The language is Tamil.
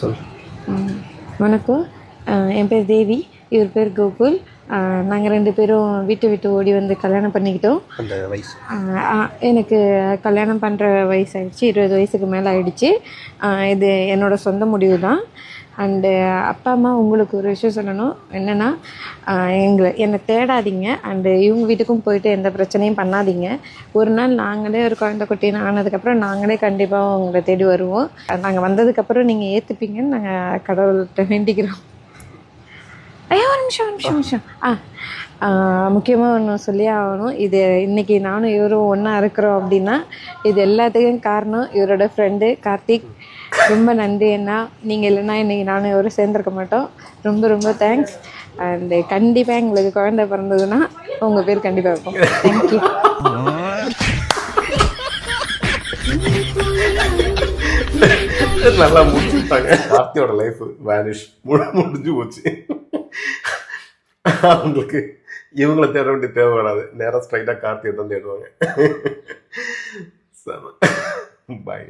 சொல். வணக்கம். என் பேர் தேவி, இவர் பேர் கோகுல். நாங்கள் 2 பேரும் வீட்டை விட்டு ஓடி வந்து கல்யாணம் பண்ணிக்கிட்டோம். அந்த வயசு எனக்கு கல்யாணம் பண்ணுற வயசாகிடுச்சு, 20 வயசுக்கு மேலே ஆகிடுச்சு. இது என்னோடய சொந்த முடிவு தான். அண்டு அப்பா அம்மா, உங்களுக்கு ஒரு விஷயம் சொல்லணும். என்னென்னா, என்னை தேடாதீங்க. அண்டு இவங்க வீட்டுக்கும் போயிட்டு எந்த பிரச்சனையும் பண்ணாதீங்க. ஒரு நாள் நாங்களே ஒரு குழந்தை குட்டின்னு ஆனதுக்கப்புறம் நாங்களே கண்டிப்பாக உங்களை தேடி வருவோம். நாங்கள் வந்ததுக்கப்புறம் நீங்கள் ஏற்றுப்பீங்கன்னு நாங்கள் கடவுள்கிட்ட வேண்டிக்கிறோம். ஐயோ, ஒரு நிமிஷம். முக்கியமாக ஒன்று சொல்லியே ஆகணும். இது இன்றைக்கி நானும் இவரும் ஒன்றா இருக்கிறோம் அப்படின்னா இது எல்லாத்துக்கும் காரணம் இவரோட ஃப்ரெண்டு கார்த்திக். ரொம்ப நன்றி அண்ணா. நீங்கள் இல்லைன்னா இன்றைக்கி நானும் இவரும் சேர்ந்துருக்க மாட்டோம். ரொம்ப ரொம்ப தேங்க்ஸ். அண்டு கண்டிப்பாக எங்களுக்கு குழந்தை பிறந்ததுன்னா உங்கள் பேர் கண்டிப்பாக இருக்கும். தேங்க்யூ. நல்லா முடிச்சுட்டாங்க. கார்த்தியோட லைஃப் வேனிஷ் முடிஞ்சு போச்சு. அவங்களுக்கு இவங்களை தேட வேண்டிய தேவை வராது. நேரம் ஸ்ட்ரைட்டாக கார்த்தியை தான் தேடுவாங்க. பாய்.